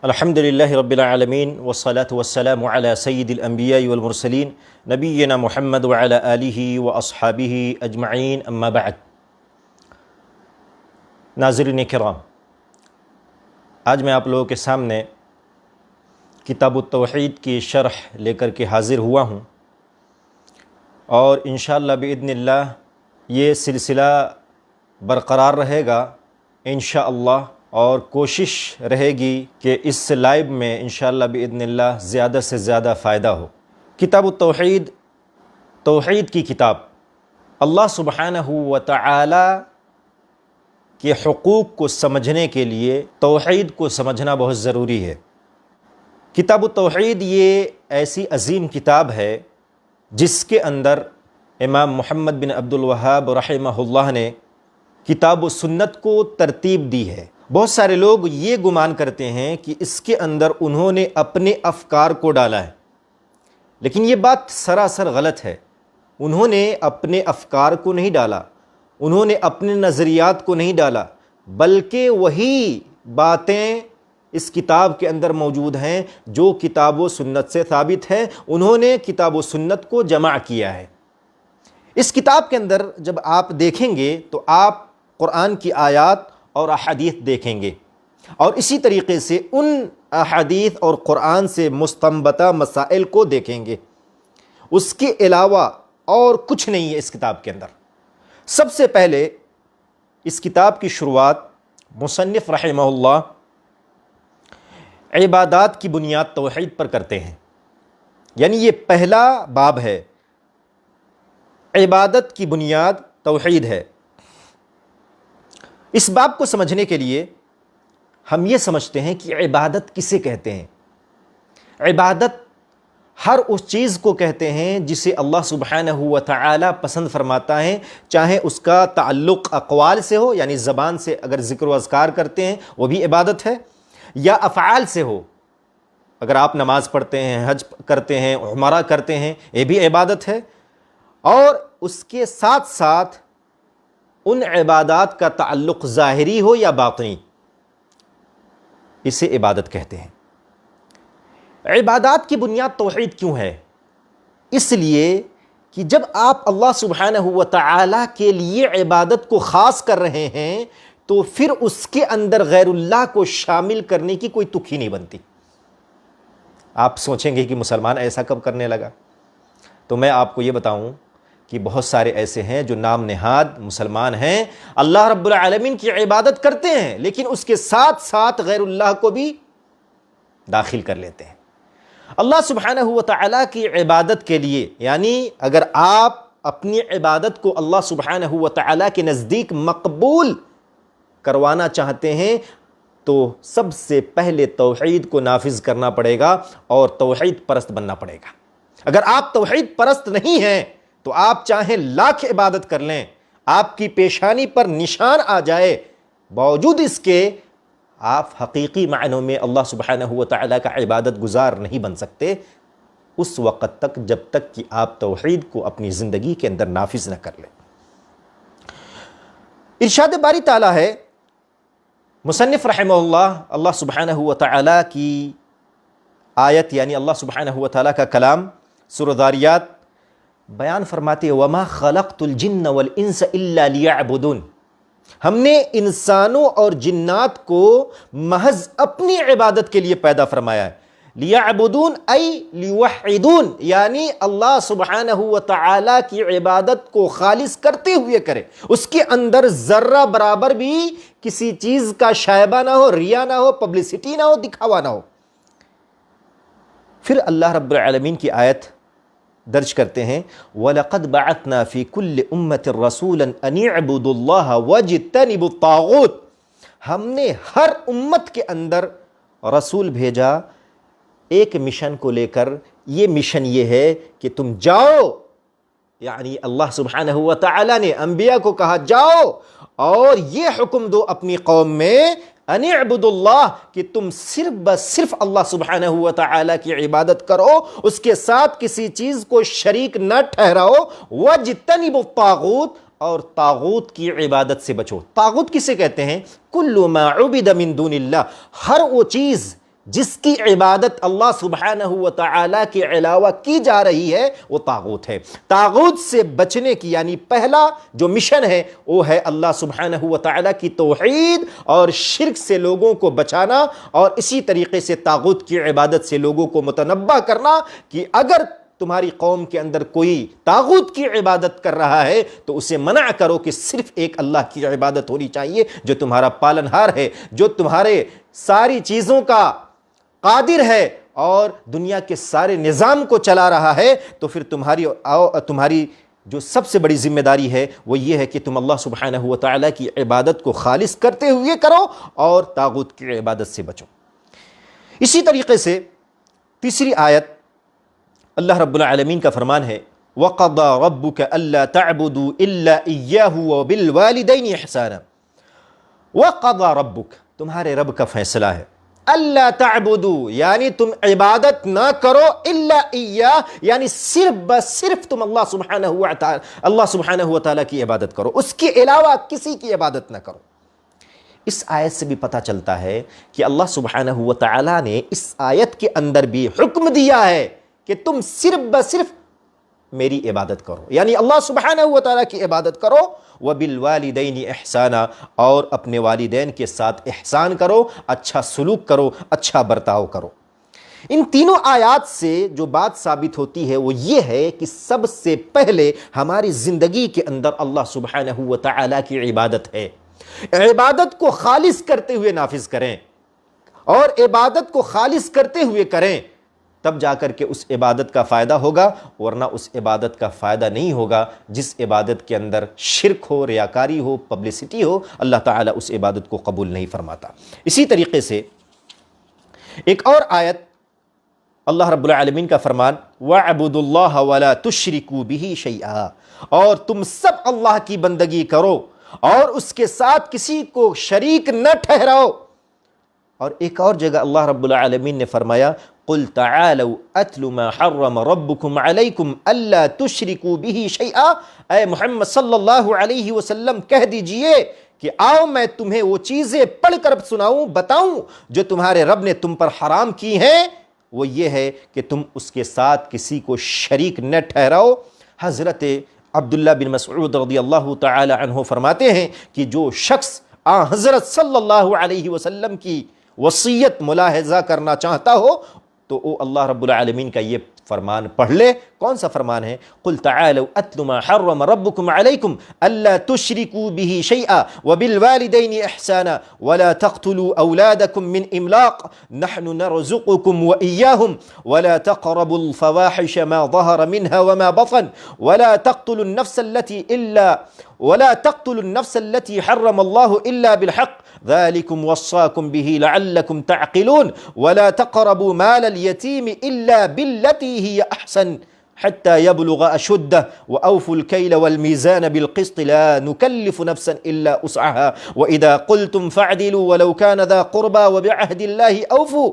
الحمدللہ رب العالمین والصلاة والسلام علی سید الانبیاء والمرسلین نبینا محمد وعلی آلہ واصحابہ اجمعین اما بعد۔ ناظرین کرام، آج میں آپ لوگوں کے سامنے کتاب التوحید کی شرح لے کر کے حاضر ہوا ہوں، اور انشاءاللہ بإذن اللہ یہ سلسلہ برقرار رہے گا انشاءاللہ، اور کوشش رہے گی کہ اس لائیو میں انشاءاللہ بإذن اللہ زیادہ سے زیادہ فائدہ ہو۔ کتاب التوحید، توحید کی کتاب، اللہ سبحانہ و تعالی کے حقوق کو سمجھنے کے لیے توحید کو سمجھنا بہت ضروری ہے۔ کتاب التوحید یہ ایسی عظیم کتاب ہے جس کے اندر امام محمد بن عبد الوہاب رحمہ اللہ نے کتاب و سنت کو ترتیب دی ہے۔ بہت سارے لوگ یہ گمان کرتے ہیں کہ اس کے اندر انہوں نے اپنے افکار کو ڈالا ہے، لیکن یہ بات سراسر غلط ہے۔ انہوں نے اپنے افکار کو نہیں ڈالا، انہوں نے اپنے نظریات کو نہیں ڈالا، بلکہ وہی باتیں اس کتاب کے اندر موجود ہیں جو کتاب و سنت سے ثابت ہے۔ انہوں نے کتاب و سنت کو جمع کیا ہے۔ اس کتاب کے اندر جب آپ دیکھیں گے تو آپ قرآن کی آیات اور احادیث دیکھیں گے، اور اسی طریقے سے ان احادیث اور قرآن سے مستنبطہ مسائل کو دیکھیں گے۔ اس کے علاوہ اور کچھ نہیں ہے اس کتاب کے اندر۔ سب سے پہلے اس کتاب کی شروعات مصنف رحمہ اللہ عبادات کی بنیاد توحید پر کرتے ہیں، یعنی یہ پہلا باب ہے، عبادت کی بنیاد توحید ہے۔ اس باب کو سمجھنے کے لیے ہم یہ سمجھتے ہیں کہ عبادت کسے کہتے ہیں۔ عبادت ہر اس چیز کو کہتے ہیں جسے اللہ سبحانہ و تعالی پسند فرماتا ہے، چاہے اس کا تعلق اقوال سے ہو، یعنی زبان سے اگر ذکر و اذکار کرتے ہیں وہ بھی عبادت ہے، یا افعال سے ہو، اگر آپ نماز پڑھتے ہیں، حج کرتے ہیں، عمرہ کرتے ہیں، یہ بھی عبادت ہے، اور اس کے ساتھ ساتھ ان عبادات کا تعلق ظاہری ہو یا باطنی، اسے عبادت کہتے ہیں۔ عبادات کی بنیاد توحید کیوں ہے؟ اس لیے کہ جب آپ اللہ سبحانہ و تعالی کے لیے عبادت کو خاص کر رہے ہیں تو پھر اس کے اندر غیر اللہ کو شامل کرنے کی کوئی تک ہی نہیں بنتی۔ آپ سوچیں گے کہ مسلمان ایسا کب کرنے لگا؟ تو میں آپ کو یہ بتاؤں کہ بہت سارے ایسے ہیں جو نام نہاد مسلمان ہیں، اللہ رب العالمین کی عبادت کرتے ہیں، لیکن اس کے ساتھ ساتھ غیر اللہ کو بھی داخل کر لیتے ہیں۔ اللہ سبحانہ و تعالیٰ کی عبادت کے لیے، یعنی اگر آپ اپنی عبادت کو اللہ سبحانہ و تعالیٰ کے نزدیک مقبول کروانا چاہتے ہیں تو سب سے پہلے توحید کو نافذ کرنا پڑے گا اور توحید پرست بننا پڑے گا۔ اگر آپ توحید پرست نہیں ہیں تو آپ چاہے لاکھ عبادت کر لیں، آپ کی پیشانی پر نشان آ جائے، باوجود اس کے آپ حقیقی معنوں میں اللہ سبحانہ و تعالیٰ کا عبادت گزار نہیں بن سکتے اس وقت تک جب تک کہ آپ توحید کو اپنی زندگی کے اندر نافذ نہ کر لیں۔ ارشاد باری تعالیٰ ہے، مصنف رحمہ اللہ اللہ سبحانہ و تعالیٰ کی آیت، یعنی اللہ سبحانہ و تعالیٰ کا کلام سورہ ذاریات بیان فرماتے ہیں، وَمَا خَلَقْتُ الْجِنَّ وَالْإِنسَ إِلَّا لِيَعْبُدُونَ۔ ہم نے انسانوں اور جنات کو محض اپنی عبادت کے لیے پیدا فرمایا ہے۔ لیعبدون ای لیوحدون، یعنی اللہ سبحانہ و تعالی کی عبادت کو خالص کرتے ہوئے کرے، اس کے اندر ذرہ برابر بھی کسی چیز کا شائبہ نہ ہو، ریا نہ ہو، پبلسٹی نہ ہو، دکھاوا نہ ہو۔ پھر اللہ رب العالمین کی آیت درج کرتے ہیں، وَلَقَدْ بَعَثْنَا فِي كُلِّ أُمَّةٍ رَسُولًا أَنِ اعْبُدُوا اللَّهَ وَاجْتَنِبُوا الطَّاغُوتَ۔ ہم نے ہر امت کے اندر رسول بھیجا ایک مشن کو لے کر، یہ مشن یہ ہے کہ تم جاؤ، یعنی اللہ سبحانہ و تعالی نے انبیاء کو کہا جاؤ اور یہ حکم دو اپنی قوم میں، ان اعبدوا اللہ، کہ تم صرف بس صرف اللہ سبحانہ و تعالی کی عبادت کرو، اس کے ساتھ کسی چیز کو شریک نہ ٹھہراؤ، واجتنبوا الطاغوت، اور طاغوت کی عبادت سے بچو۔ طاغوت کسے کہتے ہیں؟ کل ما عبد من دون اللہ، ہر وہ چیز جس کی عبادت اللہ سبحانہ و تعالی کے علاوہ کی جا رہی ہے وہ طاغوت ہے۔ طاغوت سے بچنے کی یعنی پہلا جو مشن ہے وہ ہے اللہ سبحانہ و تعالی کی توحید اور شرک سے لوگوں کو بچانا، اور اسی طریقے سے طاغوت کی عبادت سے لوگوں کو متنبہ کرنا کہ اگر تمہاری قوم کے اندر کوئی طاغوت کی عبادت کر رہا ہے تو اسے منع کرو کہ صرف ایک اللہ کی عبادت ہونی چاہیے جو تمہارا پالنہار ہے، جو تمہارے ساری چیزوں کا قادر ہے اور دنیا کے سارے نظام کو چلا رہا ہے۔ تو پھر تمہاری جو سب سے بڑی ذمہ داری ہے وہ یہ ہے کہ تم اللہ سبحانہ و تعالیٰ کی عبادت کو خالص کرتے ہوئے کرو اور طاغوت کی عبادت سے بچو۔ اسی طریقے سے تیسری آیت اللہ رب العالمین کا فرمان ہے وَقَضَى رَبُّكَ أَلَّا تَعْبُدُوا إِلَّا إِيَّاهُ وَبِالْوَالِدَيْنِ إِحْسَانًا۔ وَقَضَى رَبُّكَ، تمہارے رب کا فیصلہ ہے، اللہ تعبدوا یعنی تم عبادت نہ کرو، الا ایاہ یعنی صرف تم اللہ سبحانہ و تعالیٰ کی عبادت کرو، اس کے علاوہ کسی کی عبادت نہ کرو۔ اس آیت سے بھی پتہ چلتا ہے کہ اللہ سبحانہ و تعالیٰ نے اس آیت کے اندر بھی حکم دیا ہے کہ تم صرف میری عبادت کرو، یعنی اللہ سبحانہ و تعالیٰ کی عبادت کرو، وَبِالْوَالِدَيْنِ احسانا، اور اپنے والدین کے ساتھ احسان کرو، اچھا سلوک کرو، اچھا برتاؤ کرو۔ ان تینوں آیات سے جو بات ثابت ہوتی ہے وہ یہ ہے کہ سب سے پہلے ہماری زندگی کے اندر اللہ سبحانہ و تعالیٰ کی عبادت ہے، عبادت کو خالص کرتے ہوئے نافذ کریں اور عبادت کو خالص کرتے ہوئے کریں، تب جا کر کے اس عبادت کا فائدہ ہوگا، ورنہ اس عبادت کا فائدہ نہیں ہوگا جس عبادت کے اندر شرک ہو، ریاکاری ہو، پبلسٹی ہو، اللہ تعالیٰ اس عبادت کو قبول نہیں فرماتا۔ اسی طریقے سے ایک اور آیت اللہ رب العالمین کا فرمان وَاعْبُدُوا اللَّهَ وَلَا تُشْرِكُوا بِهِ شَيْئًا، اور تم سب اللہ کی بندگی کرو اور اس کے ساتھ کسی کو شریک نہ ٹھہراؤ۔ اور ایک اور جگہ اللہ رب العالمین نے فرمایا قُلْ تَعَالَوْا أَتْلُ مَا حَرَّمَ رَبُّكُمْ عَلَيْكُمْ أَلَّا تُشْرِكُوا بِهِ شَيْئًا، اے محمد صلی اللہ علیہ وسلم کہہ دیجئے کہ آؤ میں تمہیں وہ چیزیں پڑھ کر سناؤں، بتاؤں جو تمہارے رب نے تم پر حرام کی ہیں، وہ یہ ہے کہ تم اس کے ساتھ کسی کو شریک نہ ٹھہراؤ۔ حضرت عبداللہ بن مسعود رضی اللہ تعالی عنہ فرماتے ہیں کہ جو شخص حضرت صلی اللہ علیہ وسلم کی وصیت ملاحظہ کرنا چاہتا ہو تو وہ اللہ رب العالمین کا یہ فرمان پڑھ لے۔ کون سا فرمان ہے؟ قُلْ تَعَالَوْا أَتْلُ مَا حَرَّمَ رَبُّكُمْ عَلَيْكُمْ أَلَّا تُشْرِكُوا بِهِ شَيْئًا وَبِالْوَالِدَيْنِ إِحْسَانًا وَلَا تَقْتُلُوا أَوْلَادَكُمْ مِنْ إِمْلَاقٍ نَحْنُ نَرْزُقُكُمْ وَإِيَّاهُمْ وَلَا تَقْرَبُوا الْفَوَاحِشَ مَا ظَهَرَ مِنْهَا وَمَا بَطَنَ وَلَا تَقْتُلُوا النَّفْسَ الَّتِي حَرَّمَ اللَّهُ إِلَّا بِالْحَقِّ ذَلِكُمْ وَصَّاكُمْ بِهِ لَعَلَّكُمْ تَعْقِلُونَ وَلَا تَقْرَبُوا مَالَ الْيَتِيمِ إِلَّا بِالَّتِي هِيَ أَحْسَنُ حتى يبلغ أشده وأوفوا الكيل والميزان بالقسط لا نكلف نفسا إلا وسعها وإذا قلتم فاعدلوا ولو كان ذا قربى وبعهد الله أوفوا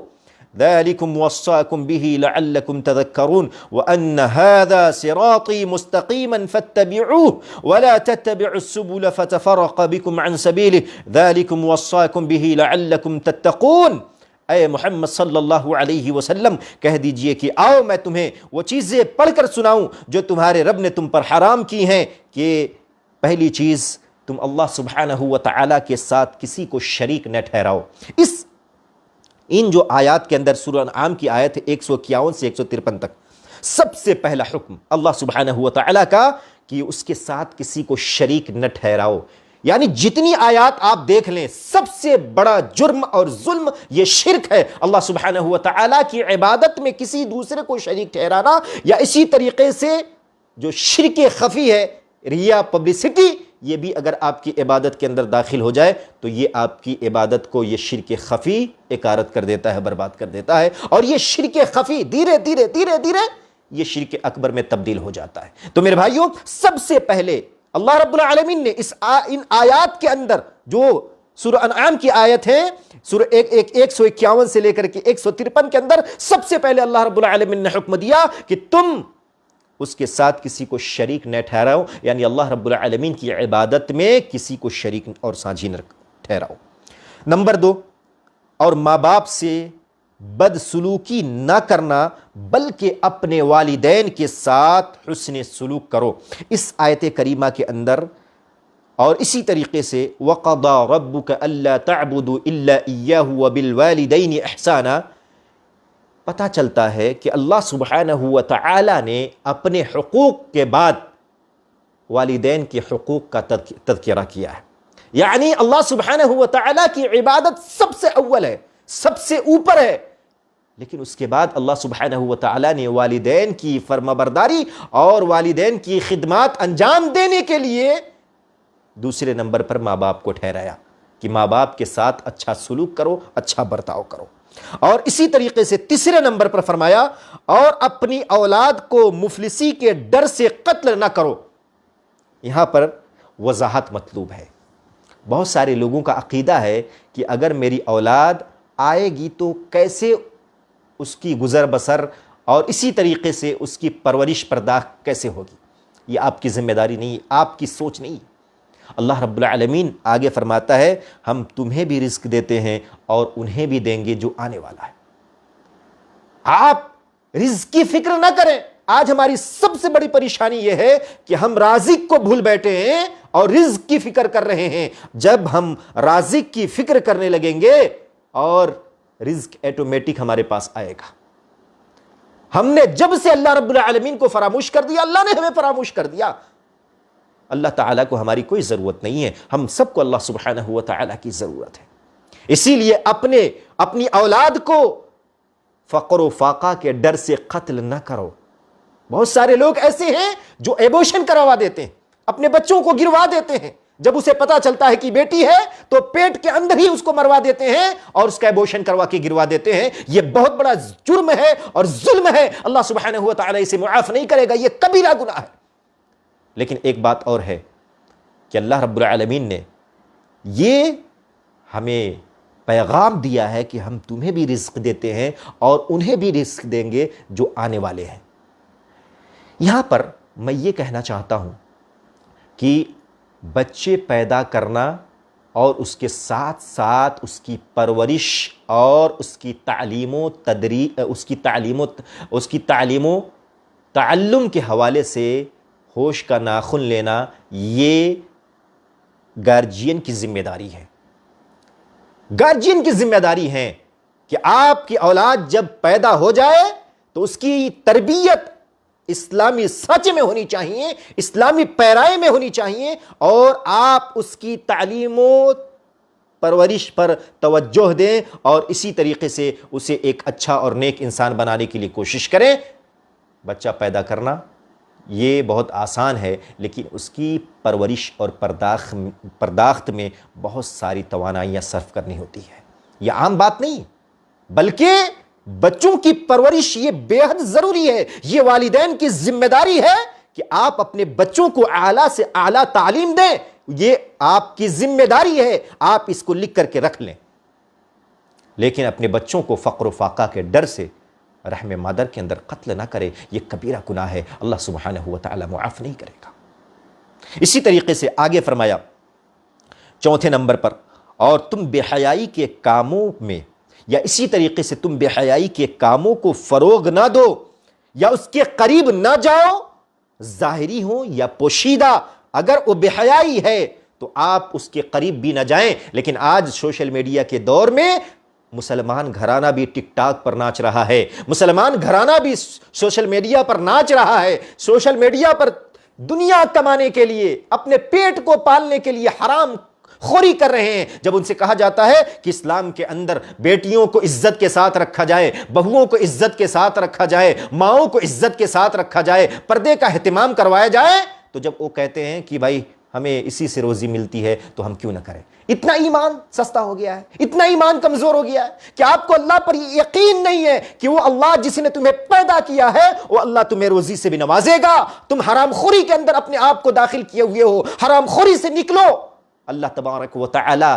ذلكم وصاكم به لعلكم تذكرون وأن هذا صراطي مستقيما فاتبعوه ولا تتبعوا السبل فتفرق بكم عن سبيله ذلكم وصاكم به لعلكم تتقون۔ اے محمد صلی اللہ علیہ وسلم کہہ دیجئے کہ آؤ میں تمہیں وہ چیزیں پڑھ کر سناؤں جو تمہارے رب نے تم پر حرام کی ہیں، کہ پہلی چیز تم اللہ سبحانہ و تعالیٰ کے ساتھ کسی کو شریک نہ ٹھہراؤ۔ ان جو آیات کے اندر سورہ انعام کی آیت ہے 151 سے 153 تک، سب سے پہلا حکم اللہ سبحانہ و تعالیٰ کا کہ اس کے ساتھ کسی کو شریک نہ ٹھہراؤ۔ یعنی جتنی آیات آپ دیکھ لیں سب سے بڑا جرم اور ظلم یہ شرک ہے، اللہ سبحانہ و تعالیٰ کی عبادت میں کسی دوسرے کو شریک ٹھہرانا، یا اسی طریقے سے جو شرک خفی ہے، ریا، پبلسٹی، یہ بھی اگر آپ کی عبادت کے اندر داخل ہو جائے تو یہ آپ کی عبادت کو یہ شرک خفی اکارت کر دیتا ہے، برباد کر دیتا ہے، اور یہ شرک خفی دھیرے دھیرے یہ شرک اکبر میں تبدیل ہو جاتا ہے۔ تو میرے بھائیوں، سب سے پہلے اللہ رب العالمین نے ان آیات کے اندر جو سورہ انعام کی آیت ہے، سورہ 151 سے لے کر کے 153 کے اندر، سب سے پہلے اللہ رب العالمین نے حکم دیا کہ تم اس کے ساتھ کسی کو شریک نہ ٹھہراؤ، یعنی اللہ رب العالمین کی عبادت میں کسی کو شریک اور ساجھی نہ ٹھہراؤ۔ نمبر 2، اور ماں باپ سے بدسلوکی نہ کرنا بلکہ اپنے والدین کے ساتھ حسن سلوک کرو۔ اس آیت کریمہ کے اندر اور اسی طریقے سے وَقَضَى رَبُّكَ أَلَّا تَعْبُدُوا إِلَّا إِيَّاهُ وَبِالْوَالِدَيْنِ إِحْسَانًا، پتہ چلتا ہے کہ اللہ سبحانہ و تعالی نے اپنے حقوق کے بعد والدین کے حقوق کا تذکرہ کیا ہے۔ یعنی اللہ سبحانہ و تعالی کی عبادت سب سے اول ہے، سب سے اوپر ہے، لیکن اس کے بعد اللہ سبحانہ و تعالی نے والدین کی فرمانبرداری اور والدین کی خدمات انجام دینے کے لیے دوسرے نمبر پر ماں باپ کو ٹھہرایا کہ ماں باپ کے ساتھ اچھا سلوک کرو، اچھا برتاؤ کرو۔ اور اسی طریقے سے تیسرے نمبر پر فرمایا اور اپنی اولاد کو مفلسی کے ڈر سے قتل نہ کرو۔ یہاں پر وضاحت مطلوب ہے۔ بہت سارے لوگوں کا عقیدہ ہے کہ اگر میری اولاد آئے گی تو کیسے اس کی گزر بسر اور اسی طریقے سے اس کی پرورش پرداخت کیسے ہوگی، یہ آپ کی ذمہ داری نہیں، آپ کی سوچ نہیں۔ اللہ رب العالمین آگے فرماتا ہے ہم تمہیں بھی رزق دیتے ہیں اور انہیں بھی دیں گے جو آنے والا ہے۔ آپ رزق کی فکر نہ کریں۔ آج ہماری سب سے بڑی پریشانی یہ ہے کہ ہم رازق کو بھول بیٹھے ہیں اور رزق کی فکر کر رہے ہیں۔ جب ہم رازق کی فکر کرنے لگیں گے اور رزق ایٹومیٹک ہمارے پاس آئے گا۔ ہم نے جب سے اللہ رب العالمین کو فراموش کر دیا، اللہ نے ہمیں فراموش کر دیا۔ اللہ تعالیٰ کو ہماری کوئی ضرورت نہیں ہے، ہم سب کو اللہ سبحانہ و تعالیٰ کی ضرورت ہے۔ اسی لیے اپنی اولاد کو فقر و فاقہ کے ڈر سے قتل نہ کرو۔ بہت سارے لوگ ایسے ہیں جو ایبورشن کروا دیتے ہیں، اپنے بچوں کو گروا دیتے ہیں۔ جب اسے پتا چلتا ہے کہ بیٹی ہے تو پیٹ کے اندر ہی اس کو مروا دیتے ہیں اور اس کا ایبورشن کروا کے گروا دیتے ہیں۔ یہ بہت بڑا جرم ہے اور ظلم ہے، اللہ سبحانہ و تعالیٰ اسے معاف نہیں کرے گا، یہ کبیرہ گناہ ہے۔ لیکن ایک بات اور ہے کہ اللہ رب العالمین نے یہ ہمیں پیغام دیا ہے کہ ہم تمہیں بھی رزق دیتے ہیں اور انہیں بھی رزق دیں گے جو آنے والے ہیں۔ یہاں پر میں یہ کہنا چاہتا ہوں کہ بچے پیدا کرنا اور اس کے ساتھ ساتھ اس کی پرورش اور اس کی تعلیم و تعلم کے حوالے سے ہوش کا ناخن لینا، یہ گارجین کی ذمہ داری ہے۔ گارجین کی ذمہ داری ہے کہ آپ کی اولاد جب پیدا ہو جائے تو اس کی تربیت اسلامی سانچے میں ہونی چاہیے، اسلامی پیرائے میں ہونی چاہیے، اور آپ اس کی تعلیم و پرورش پر توجہ دیں اور اسی طریقے سے اسے ایک اچھا اور نیک انسان بنانے کے لیے کوشش کریں۔ بچہ پیدا کرنا یہ بہت آسان ہے، لیکن اس کی پرورش اور پرداخت میں بہت ساری توانائیاں صرف کرنی ہوتی ہے۔ یہ عام بات نہیں، بلکہ بچوں کی پرورش یہ بے حد ضروری ہے۔ یہ والدین کی ذمہ داری ہے کہ آپ اپنے بچوں کو اعلیٰ سے اعلیٰ تعلیم دیں، یہ آپ کی ذمہ داری ہے، آپ اس کو لکھ کر کے رکھ لیں۔ لیکن اپنے بچوں کو فقر و فاقہ کے ڈر سے رحم مادر کے اندر قتل نہ کرے، یہ کبیرہ گناہ ہے، اللہ سبحانہ و تعالی معاف نہیں کرے گا۔ اسی طریقے سے آگے فرمایا چوتھے نمبر پر، اور تم بے حیائی کے کاموں میں یا اسی طریقے سے تم بے حیائی کے کاموں کو فروغ نہ دو یا اس کے قریب نہ جاؤ، ظاہری ہو یا پوشیدہ۔ اگر وہ بے حیائی ہے تو آپ اس کے قریب بھی نہ جائیں۔ لیکن آج سوشل میڈیا کے دور میں مسلمان گھرانہ بھی ٹک ٹاک پر ناچ رہا ہے، مسلمان گھرانہ بھی سوشل میڈیا پر ناچ رہا ہے، سوشل میڈیا پر دنیا کمانے کے لیے، اپنے پیٹ کو پالنے کے لیے حرام خوری کر رہے ہیں۔ جب ان سے کہا جاتا ہے کہ اسلام کے اندر بیٹیوں کو عزت کے ساتھ رکھا جائے، بہوؤں کو عزت کے ساتھ رکھا جائے، ماؤں کو عزت کے ساتھ رکھا جائے، پردے کا اہتمام کروایا جائے، تو جب وہ کہتے ہیں کہ بھائی ہمیں اسی سے روزی ملتی ہے تو ہم کیوں نہ کریں۔ اتنا ایمان سستا ہو گیا ہے، اتنا ایمان کمزور ہو گیا ہے کہ آپ کو اللہ پر یقین نہیں ہے کہ وہ اللہ جس نے تمہیں پیدا کیا ہے وہ اللہ تمہیں روزی سے بھی نوازے گا۔ تم حرام خوری کے اندر اپنے آپ کو داخل کیے ہوئے ہو، حرام خوری سے نکلو۔ اللہ تبارک و تعالی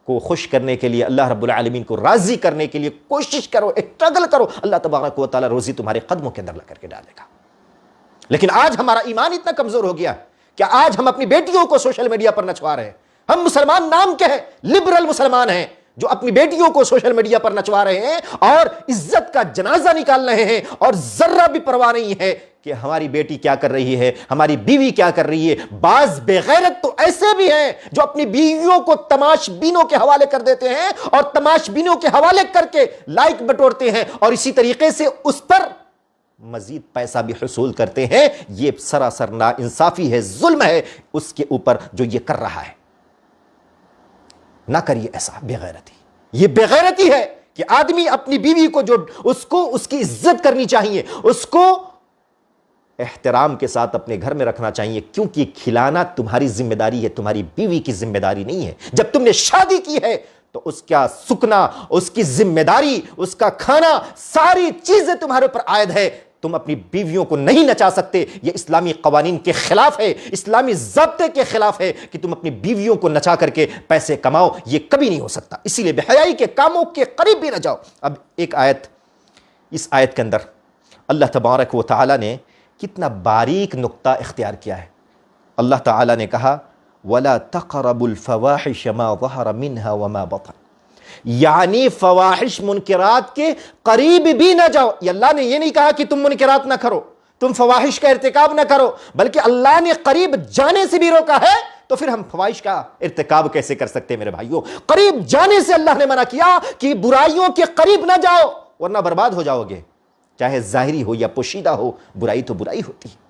کو خوش کرنے کے لیے، اللہ رب العالمین کو راضی کرنے کے لیے کوشش کرو، اسٹرگل کرو، اللہ تبارک و تعالی روزی تمہارے قدموں کے اندر لا کر کے ڈالے گا۔ لیکن آج ہمارا ایمان اتنا کمزور ہو گیا کہ آج ہم اپنی بیٹیوں کو سوشل میڈیا پر نچوا رہے ہیں۔ ہم مسلمان نام کے ہیں، لبرل مسلمان ہیں، جو اپنی بیٹیوں کو سوشل میڈیا پر نچوا رہے ہیں اور عزت کا جنازہ نکال رہے ہیں اور ذرہ بھی پرواہ نہیں ہے کہ ہماری بیٹی کیا کر رہی ہے، ہماری بیوی کیا کر رہی ہے۔ بعض بے غیرت تو ایسے بھی ہیں جو اپنی بیویوں کو تماش بینوں کے حوالے کر دیتے ہیں اور تماش بینوں کے حوالے کر کے لائک بٹورتے ہیں اور اسی طریقے سے اس پر مزید پیسہ بھی حصول کرتے ہیں۔ یہ سراسر ناانصافی ہے، ظلم ہے اس کے اوپر جو یہ کر رہا ہے۔ نہ کریے ایسا بے غیرتی، یہ بے غیرتی ہے کہ آدمی اپنی بیوی کو جو اس کی عزت کرنی چاہیے، اس کو احترام کے ساتھ اپنے گھر میں رکھنا چاہیے، کیونکہ کھلانا تمہاری ذمہ داری ہے، تمہاری بیوی کی ذمہ داری نہیں ہے۔ جب تم نے شادی کی ہے تو اس کا سکنا، اس کی ذمہ داری، اس کا کھانا، ساری چیزیں تمہارے اوپر عائد ہے۔ تم اپنی بیویوں کو نہیں نچا سکتے، یہ اسلامی قوانین کے خلاف ہے، اسلامی ضابطے کے خلاف ہے کہ تم اپنی بیویوں کو نچا کر کے پیسے کماؤ، یہ کبھی نہیں ہو سکتا۔ اسی لیے بے حیائی کے کاموں کے قریب بھی نہ جاؤ۔ اب ایک آیت، اس آیت کے اندر اللہ تبارک و تعالی نے کتنا باریک نقطہ اختیار کیا ہے۔ اللہ تعالی نے کہا وَلَا تَقْرَبُوا الْفَوَاحِشَ مَا ظَهَرَ مِنْهَا وَمَا بَطَنَ، یعنی فواحش منکرات کے قریب بھی نہ جاؤ۔ یہ اللہ نے یہ نہیں کہا کہ تم منکرات نہ کرو، تم فواحش کا ارتکاب نہ کرو، بلکہ اللہ نے قریب جانے سے بھی روکا ہے۔ تو پھر ہم فواحش کا ارتکاب کیسے کر سکتے میرے بھائیوں؟ قریب جانے سے اللہ نے منع کیا کہ برائیوں کے قریب نہ جاؤ ورنہ برباد ہو جاؤ گے، چاہے ظاہری ہو یا پوشیدہ ہو، برائی تو برائی ہوتی ہے۔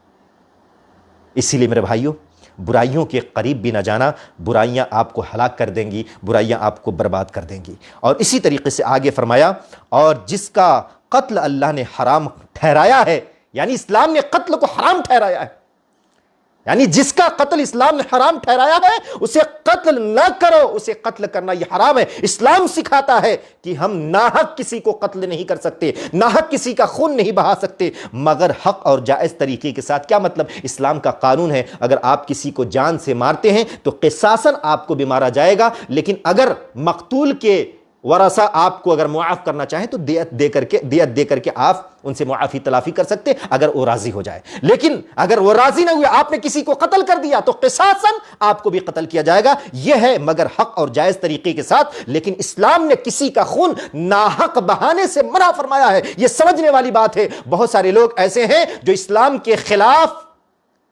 اسی لیے میرے بھائیوں، برائیوں کے قریب بھی نہ جانا، برائیاں آپ کو ہلاک کر دیں گی، برائیاں آپ کو برباد کر دیں گی۔ اور اسی طریقے سے آگے فرمایا اور جس کا قتل اللہ نے حرام ٹھہرایا ہے، یعنی اسلام نے قتل کو حرام ٹھہرایا ہے، یعنی جس کا قتل اسلام نے حرام ٹھہرایا ہے اسے قتل نہ کرو، اسے قتل کرنا یہ حرام ہے۔ اسلام سکھاتا ہے کہ ہم ناحق کسی کو قتل نہیں کر سکتے، ناحق کسی کا خون نہیں بہا سکتے، مگر حق اور جائز طریقے کے ساتھ۔ کیا مطلب؟ اسلام کا قانون ہے اگر آپ کسی کو جان سے مارتے ہیں تو قصاصاً آپ کو بھی مارا جائے گا، لیکن اگر مقتول کے ورثہ آپ کو اگر معاف کرنا چاہیں تو دیت دے کر کے آپ ان سے معافی تلافی کر سکتے اگر وہ راضی ہو جائے۔ لیکن اگر وہ راضی نہ ہوئے، آپ نے کسی کو قتل کر دیا تو قصاصاً آپ کو بھی قتل کیا جائے گا۔ یہ ہے مگر حق اور جائز طریقے کے ساتھ۔ لیکن اسلام نے کسی کا خون ناحق بہانے سے منع فرمایا ہے، یہ سمجھنے والی بات ہے۔ بہت سارے لوگ ایسے ہیں جو اسلام کے خلاف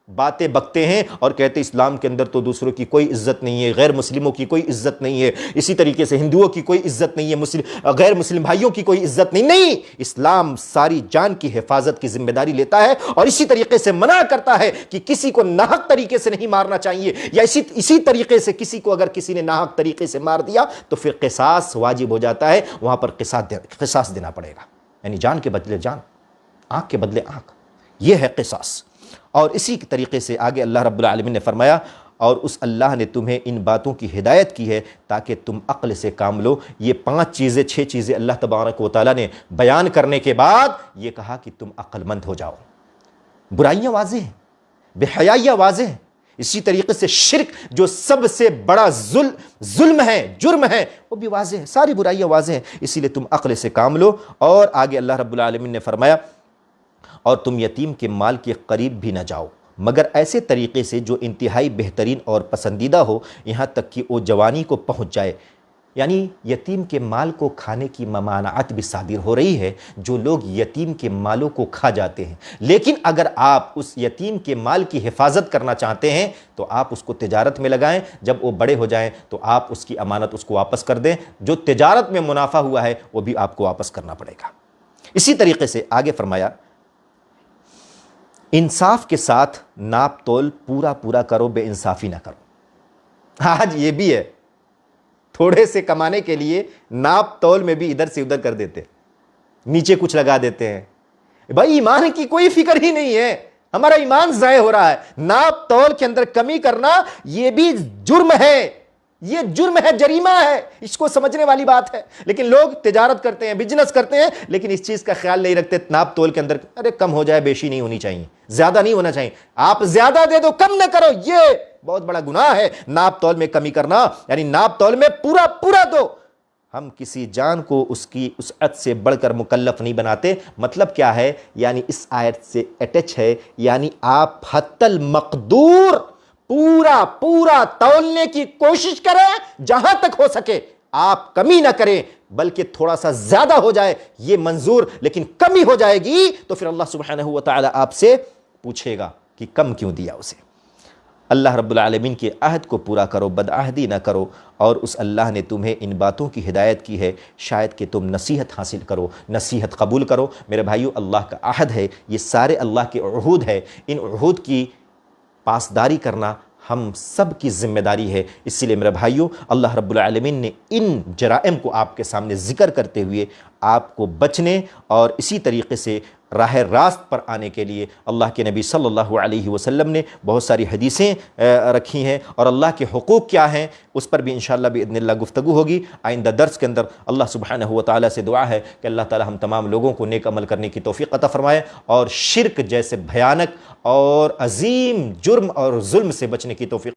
باتیں بکتے ہیں اور کہتے ہیں اسلام کے اندر تو دوسروں کی کوئی عزت نہیں ہے، غیر مسلموں کی کوئی عزت نہیں ہے، اسی طریقے سے ہندوؤں کی کوئی عزت نہیں ہے، غیر مسلم بھائیوں کی کوئی عزت نہیں۔ اسلام ساری جان کی حفاظت کی ذمہ داری لیتا ہے اور اسی طریقے سے منع کرتا ہے کہ کسی کو ناحق طریقے سے نہیں مارنا چاہیے، یا اسی طریقے سے کسی کو اگر کسی نے ناحق طریقے سے مار دیا تو پھر قصاص واجب ہو جاتا ہے، وہاں پر قصاص دینا پڑے گا، یعنی جان کے بدلے جان، آنکھ کے بدلے آنکھ، یہ ہے قصاص۔ اور اسی طریقے سے آگے اللہ رب العالمین نے فرمایا اور اس اللہ نے تمہیں ان باتوں کی ہدایت کی ہے تاکہ تم عقل سے کام لو۔ یہ 6 چیزیں اللہ تبارک و تعالیٰ نے بیان کرنے کے بعد یہ کہا کہ تم عقل مند ہو جاؤ۔ برائیاں واضح ہیں، بے حیائیاں واضح ہیں، اسی طریقے سے شرک جو سب سے بڑا ظلم ہے، جرم ہے، وہ بھی واضح ہے، ساری برائیاں واضح ہیں، اسی لیے تم عقل سے کام لو۔ اور آگے اللہ رب العالمین نے فرمایا اور تم یتیم کے مال کے قریب بھی نہ جاؤ مگر ایسے طریقے سے جو انتہائی بہترین اور پسندیدہ ہو، یہاں تک کہ وہ جوانی کو پہنچ جائے۔ یعنی یتیم کے مال کو کھانے کی ممانعت بھی صادر ہو رہی ہے، جو لوگ یتیم کے مالوں کو کھا جاتے ہیں۔ لیکن اگر آپ اس یتیم کے مال کی حفاظت کرنا چاہتے ہیں تو آپ اس کو تجارت میں لگائیں، جب وہ بڑے ہو جائیں تو آپ اس کی امانت اس کو واپس کر دیں، جو تجارت میں منافع ہوا ہے وہ بھی آپ کو واپس کرنا پڑے گا۔ اسی طریقے سے آگے فرمایا انصاف کے ساتھ ناپ تول پورا کرو، بے انصافی نہ کرو۔ آج یہ بھی ہے، تھوڑے سے کمانے کے لیے ناپ تول میں بھی ادھر سے ادھر کر دیتے، نیچے کچھ لگا دیتے ہیں۔ بھائی ایمان کی کوئی فکر ہی نہیں ہے، ہمارا ایمان ضائع ہو رہا ہے۔ ناپ تول کے اندر کمی کرنا یہ بھی جرم ہے، یہ جرم ہے، جریمہ ہے، اس کو سمجھنے والی بات ہے۔ لیکن لوگ تجارت کرتے ہیں، بزنس کرتے ہیں، لیکن اس چیز کا خیال نہیں رکھتے۔ ناپ تول کے اندر ارے کم ہو جائے، بیشی نہیں ہونی چاہیے، زیادہ نہیں ہونا چاہیے، آپ زیادہ دے دو کم نہ کرو، یہ بہت بڑا گناہ ہے ناپ تول میں کمی کرنا، یعنی ناپ تول میں پورا دو۔ ہم کسی جان کو اس کی وسعت سے بڑھ کر مکلف نہیں بناتے۔ مطلب کیا ہے؟ یعنی اس آیت سے اٹیچ ہے، یعنی آپ حتی المقدور پورا تولنے کی کوشش کریں جہاں تک ہو سکے۔ آپ کمی نہ کریں بلکہ تھوڑا سا زیادہ ہو جائے یہ منظور، لیکن کمی ہو جائے گی تو پھر اللہ سبحانہ و تعالی آپ سے پوچھے گا کہ کم کیوں دیا اسے۔ اللہ رب العالمین کے عہد کو پورا کرو، بدعہدی نہ کرو، اور اس اللہ نے تمہیں ان باتوں کی ہدایت کی ہے شاید کہ تم نصیحت حاصل کرو، نصیحت قبول کرو۔ میرے بھائیو، اللہ کا عہد ہے، یہ سارے اللہ کے عہود ہے، ان عہود کی پاسداری کرنا ہم سب کی ذمہ داری ہے۔ اس لیے میرے بھائیو، اللہ رب العالمین نے ان جرائم کو آپ کے سامنے ذکر کرتے ہوئے آپ کو بچنے اور اسی طریقے سے راہ راست پر آنے کے لیے اللہ کے نبی صلی اللہ علیہ وسلم نے بہت ساری حدیثیں رکھی ہیں، اور اللہ کے حقوق کیا ہیں اس پر بھی انشاءاللہ باذن اللہ گفتگو ہوگی آئندہ درس کے اندر۔ اللہ سبحانہ و تعالیٰ سے دعا ہے کہ اللہ تعالیٰ ہم تمام لوگوں کو نیک عمل کرنے کی توفیق عطا فرمائے، اور شرک جیسے بھیانک اور عظیم جرم اور ظلم سے بچنے کی توفیق